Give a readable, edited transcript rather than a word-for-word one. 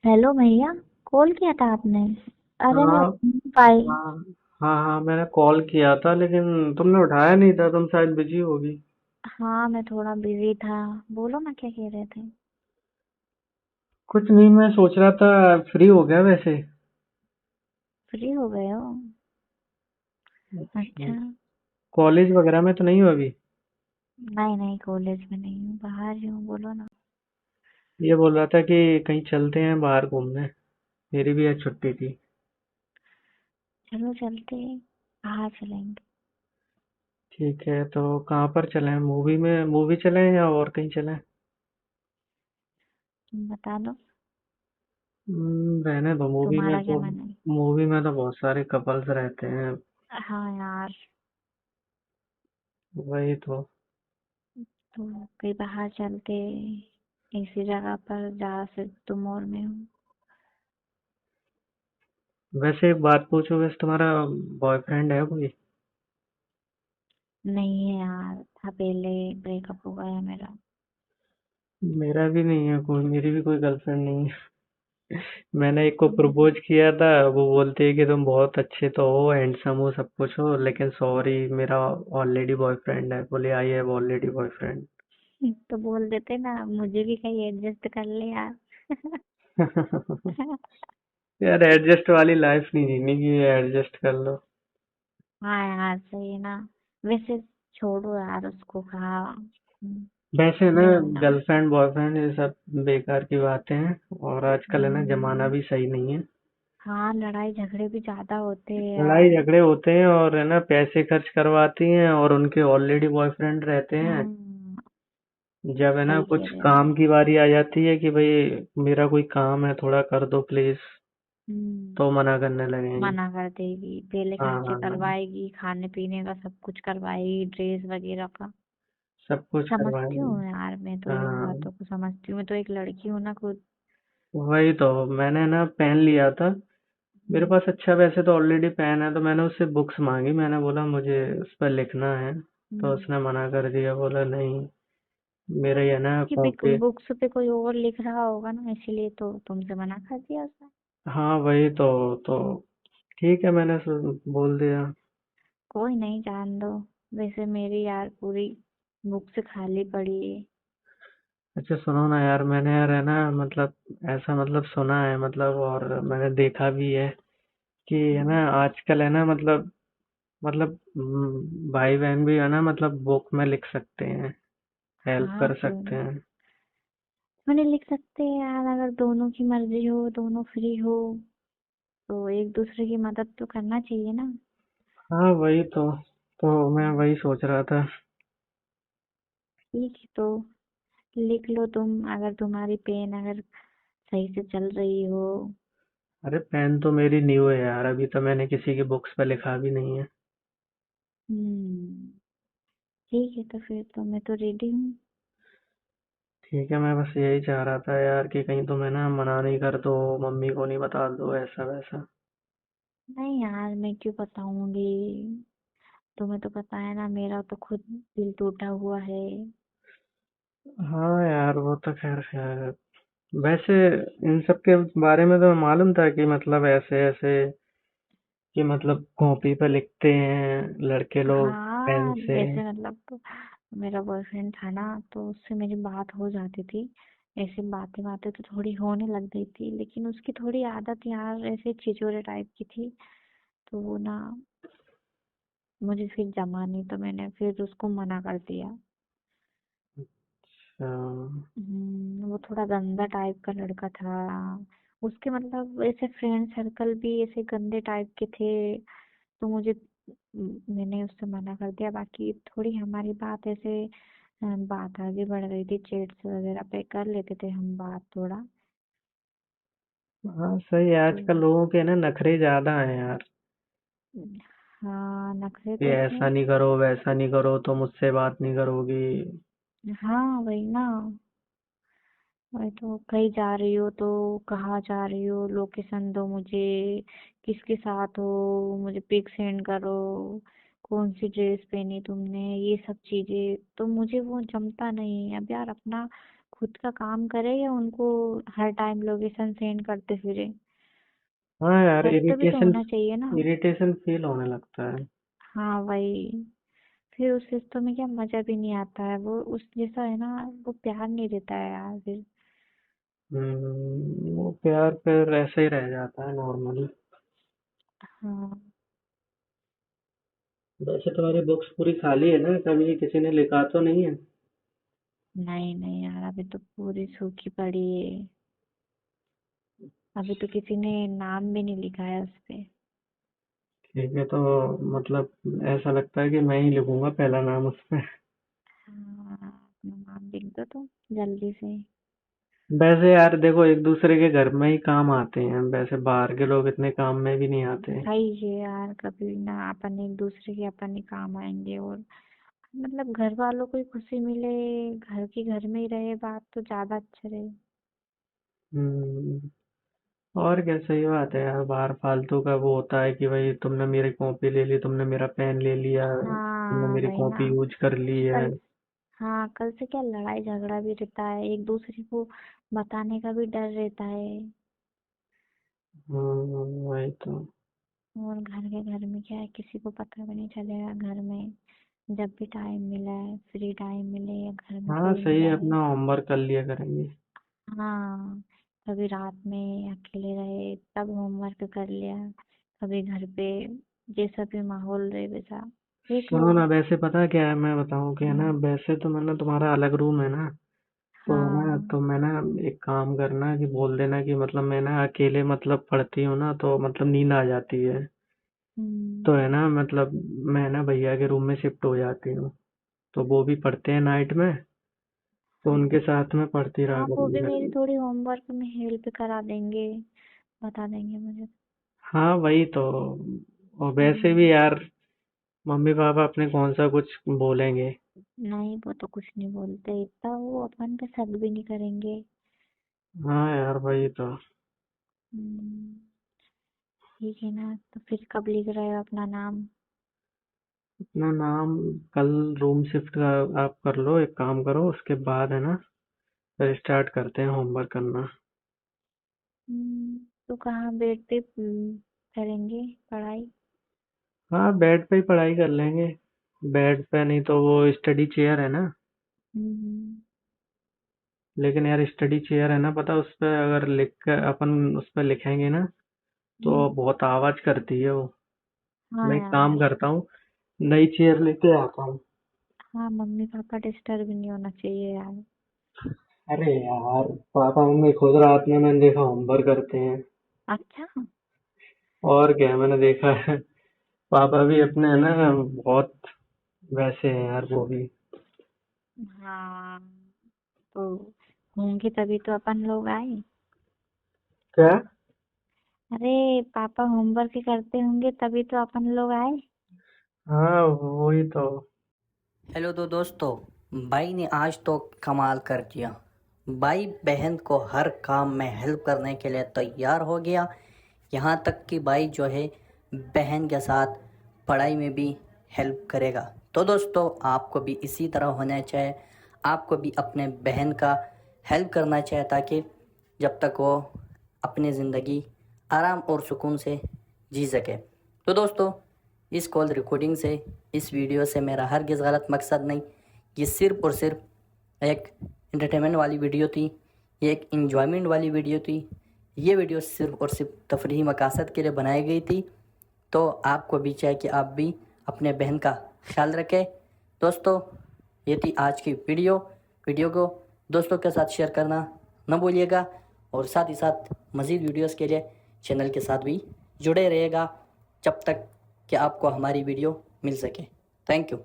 Hello भैया। Call किया था आपने? अरे मैं हाँ उठ नहीं पाई। हाँ हाँ, मैंने कॉल किया था लेकिन तुमने उठाया नहीं था। तुम शायद बिजी होगी। हाँ, मैं थोड़ा बिजी था। बोलो ना, क्या कह रहे थे? कुछ नहीं, मैं सोच रहा था फ्री हो गया वैसे। फ्री हो गए हो? अच्छा, अच्छा। कॉलेज वगैरह में तो नहीं हो अभी? नहीं नहीं, कॉलेज में नहीं हूँ, बाहर ही हूँ। बोलो ना। ये बोल रहा था कि कहीं चलते हैं बाहर घूमने। मेरी भी आज छुट्टी थी। चलो चलते हैं। बाहर चलेंगे। ठीक है, तो कहाँ पर चलें? मूवी चलें या और कहीं चलें? तुम बता दो। रहने दो। तुम्हारा क्या मन है? मूवी में तो बहुत सारे कपल्स रहते हैं। हाँ यार। वही तो। तो कहीं बाहर चलते, ऐसी जगह पर जहाँ से तुम और मैं हूँ। वैसे एक बात पूछो, वैसे तुम्हारा बॉयफ्रेंड है कोई? नहीं है यार, था पहले। ब्रेकअप हो गया मेरा। मेरा भी नहीं है कोई, मेरी भी कोई गर्लफ्रेंड नहीं है। मैंने एक को हम्म। प्रपोज किया था। वो बोलती है कि तुम बहुत अच्छे तो हो, हैंडसम हो, सब कुछ हो, लेकिन सॉरी, मेरा ऑलरेडी बॉयफ्रेंड है। बोले आई हैव ऑलरेडी बॉयफ्रेंड। तो बोल देते ना, मुझे भी कहीं एडजस्ट कर ले यार। यार, एडजस्ट वाली लाइफ नहीं जीनी कि एडजस्ट कर लो। हाँ यार, सही है ना। वैसे छोड़ो यार उसको, कहा। वैसे ना, जो है ना। गर्लफ्रेंड बॉयफ्रेंड ये सब बेकार की बातें हैं। और आजकल है ना, जमाना हम्म, भी सही नहीं है। हाँ, लड़ाई झगड़े भी ज्यादा होते हैं लड़ाई यार। झगड़े होते हैं और है ना, पैसे खर्च करवाती हैं और उनके ऑलरेडी बॉयफ्रेंड रहते हैं। हम्म। जब है ना सही कह कुछ रहे हो। काम की बारी आ जाती है कि भाई मेरा कोई काम है, थोड़ा कर दो प्लीज, हम्म। तो मना करने लगेंगे। मना कर देगी, पहले हाँ खर्चे हाँ हाँ, करवाएगी, खाने पीने का सब कुछ करवाएगी, ड्रेस वगैरह का। सब कुछ समझती करवाएंगे। हूँ यार, मैं तो इन हाँ, बातों को समझती हूँ। मैं तो एक लड़की हूँ ना खुद। वही तो। मैंने ना पेन लिया था। मेरे हम्म। पास अच्छा वैसे तो ऑलरेडी पेन है, तो मैंने उससे बुक्स मांगी। मैंने बोला मुझे उस पर लिखना है। तो हम्म। उसने मना कर दिया, बोला नहीं, मेरा ये ना कि कॉपी। बुक्स पे कोई और लिख रहा होगा ना, इसीलिए तो तुमसे मना कर दिया उसने। हाँ वही तो ठीक है, मैंने बोल दिया। कोई नहीं, जान दो। वैसे मेरी यार पूरी बुक्स खाली पड़ी है। अच्छा सुनो ना यार, मैंने यार है ना, मतलब ऐसा मतलब सुना है, मतलब और मैंने देखा भी है कि है हम्म। ना, आजकल है ना, मतलब भाई बहन भी है ना, मतलब बुक में लिख सकते हैं, हेल्प हाँ, कर क्यों सकते नहीं। हैं। मैंने लिख सकते हैं यार, अगर दोनों की मर्जी हो, दोनों फ्री हो, तो एक दूसरे की मदद तो करना चाहिए ना। हाँ वही तो मैं वही सोच रहा था। ठीक है, तो लिख लो तुम, अगर तुम्हारी पेन अगर सही से चल रही हो। अरे पेन तो मेरी न्यू है यार, अभी तो मैंने किसी की बुक्स पे लिखा भी नहीं है। हम्म। ठीक है, तो फिर तो मैं तो रेडी हूँ। ठीक है, मैं बस यही चाह रहा था यार कि कहीं तुम है ना मना नहीं कर दो, मम्मी को नहीं बता दो, ऐसा वैसा। नहीं यार, मैं क्यों बताऊंगी। तुम्हें तो पता है ना, मेरा तो खुद दिल टूटा हुआ है। हाँ यार, वो तो खैर है। वैसे इन सब के बारे में तो मालूम था कि मतलब ऐसे ऐसे, कि मतलब कॉपी पे लिखते हैं लड़के लोग पेन हाँ, से। ऐसे मतलब मेरा बॉयफ्रेंड था ना, तो उससे मेरी बात हो जाती थी। ऐसे बातें बातें तो थोड़ी होने लग गई थी, लेकिन उसकी थोड़ी आदत यार ऐसे छिछोरे टाइप की थी। तो वो ना, मुझे फिर जमा नहीं, तो मैंने फिर उसको मना कर दिया। अच्छा, वो थोड़ा गंदा टाइप का लड़का था। उसके मतलब ऐसे फ्रेंड सर्कल भी ऐसे गंदे टाइप के थे। तो मैंने उससे मना कर दिया। बाकी थोड़ी हमारी बात ऐसे बात आगे बढ़ गई थी, चैट्स वगैरह पे कर लेते थे हम बात थोड़ा। हाँ सही है। तो आजकल लोगों के ना नखरे ज्यादा हैं यार, हाँ, नखरे कि तो थे। ऐसा नहीं करो, वैसा नहीं करो, तो मुझसे बात नहीं करोगी। हाँ, वही ना। वही तो, कहीं जा रही हो तो कहाँ जा रही हो, लोकेशन दो मुझे, किसके साथ हो, मुझे पिक सेंड करो, कौन सी ड्रेस पहनी तुमने, ये सब चीजें तो मुझे वो जमता नहीं है अब यार। अपना खुद का काम करे या उनको हर टाइम लोकेशन सेंड करते फिरे? हाँ यार, दायित्व भी तो इरिटेशन होना चाहिए ना। इरिटेशन फील होने लगता है। हाँ वही। फिर उस रिश्तों में क्या मजा भी नहीं आता है, वो उस जैसा है ना, वो प्यार नहीं देता है यार फिर। वो प्यार फिर ऐसे ही रह जाता है नॉर्मली। हाँ। वैसे तुम्हारी बुक्स पूरी खाली है ना, कभी किसी ने लिखा तो नहीं है? नहीं नहीं यार, अभी तो पूरी सूखी पड़ी है। अभी तो किसी ने नाम भी नहीं लिखा है उस पे। ठीक है, तो मतलब ऐसा लगता है कि मैं ही लिखूंगा पहला नाम उस पे। हाँ, अपना नाम लिख दो तो जल्दी से। वैसे यार देखो, एक दूसरे के घर में ही काम आते हैं, वैसे बाहर के लोग इतने काम में भी नहीं आते हैं। सही है यार, कभी ना अपन एक दूसरे के अपन ही काम आएंगे। और मतलब घर वालों को ही खुशी मिले, घर की घर में ही रहे, बात तो ज्यादा अच्छा रहे। हम्म। और क्या, सही बात है यार, बाहर फालतू का वो होता है कि भाई तुमने मेरी कॉपी ले ली, तुमने मेरा पेन ले लिया, तुमने हाँ मेरी वही ना। कॉपी यूज कर ली है। कल हाँ, कल से क्या लड़ाई झगड़ा भी रहता है, एक दूसरे को बताने का भी डर रहता है। वही तो। और घर के घर में क्या है, किसी को पता भी नहीं चलेगा घर में। जब भी टाइम मिला है, फ्री टाइम मिले या घर में हाँ कोई सही मिला है, है। अपना होमवर्क कर लिया करेंगे। हाँ, कभी रात में अकेले रहे तब होमवर्क कर लिया, कभी घर पे जैसा भी माहौल रहे वैसा देख लो। सुनो ना, वैसे पता क्या है, मैं बताऊं कि है ना, हम्म। वैसे तो मैं ना, तुम्हारा अलग रूम है ना, तो है ना, हाँ। तो मैं ना एक काम करना कि बोल देना कि मतलब मैं ना अकेले मतलब पढ़ती हूँ ना, तो मतलब नींद आ जाती है। हम्म। तो है ना, मतलब मैं ना भैया के रूम में शिफ्ट हो जाती हूँ, तो वो भी पढ़ते हैं नाइट में, तो हाँ। उनके साथ में पढ़ती रहा हाँ, वो भी करूँगी मेरी फिर। थोड़ी होमवर्क में हेल्प करा देंगे, बता देंगे मुझे। हाँ वही तो। और वैसे भी हम्म। यार, मम्मी पापा अपने कौन सा कुछ बोलेंगे। नहीं, वो तो कुछ नहीं बोलते, इतना वो अपन पे शक भी नहीं करेंगे। हाँ यार वही तो। हम्म। ठीक है ना, तो फिर कब लिख रहे हो अपना नाम? अपना नाम कल रूम शिफ्ट का आप कर लो, एक काम करो, उसके बाद है ना फिर स्टार्ट करते हैं होमवर्क करना। तो कहाँ बेड पे करेंगे पढ़ाई? हाँ, बेड पे ही पढ़ाई कर लेंगे। बेड पे नहीं तो वो स्टडी चेयर है ना, हम्म। लेकिन यार स्टडी चेयर है ना, पता उस पे अगर लिख कर अपन उस पे लिखेंगे ना, तो हम्म। बहुत आवाज करती है वो। हाँ मैं एक काम यार। करता हूँ, नई चेयर लेके आता हूँ। हाँ, मम्मी पापा डिस्टर्ब नहीं होना चाहिए यार। अरे यार, पापा मम्मी खुद रात में मैंने देखा होमवर्क करते हैं। अच्छा। और क्या, मैंने देखा है। पापा भी अपने है ना बहुत वैसे हैं यार वो भी। हाँ, तो होंगे तभी तो अपन लोग आए। क्या? अरे, पापा होमवर्क करते होंगे तभी तो अपन लोग आए। हाँ वही तो। हेलो तो दोस्तों, भाई ने आज तो कमाल कर दिया। भाई बहन को हर काम में हेल्प करने के लिए तैयार हो गया। यहाँ तक कि भाई जो है बहन के साथ पढ़ाई में भी हेल्प करेगा। तो दोस्तों, आपको भी इसी तरह होना चाहिए। आपको भी अपने बहन का हेल्प करना चाहिए, ताकि जब तक वो अपनी ज़िंदगी आराम और सुकून से जी सके। तो दोस्तों, इस कॉल रिकॉर्डिंग से, इस वीडियो से मेरा हरगिज़ गलत मकसद नहीं। ये सिर्फ़ और सिर्फ एक एंटरटेनमेंट वाली वीडियो थी, ये एक इंजॉयमेंट वाली वीडियो थी। ये वीडियो सिर्फ़ और सिर्फ तफरीही मकासद के लिए बनाई गई थी। तो आपको भी चाहिए कि आप भी अपने बहन का ख्याल रखें। दोस्तों, ये थी आज की वीडियो को दोस्तों के साथ शेयर करना न भूलिएगा, और साथ ही साथ मज़ीद वीडियोस के लिए चैनल के साथ भी जुड़े रहिएगा, जब तक कि आपको हमारी वीडियो मिल सके। Thank you.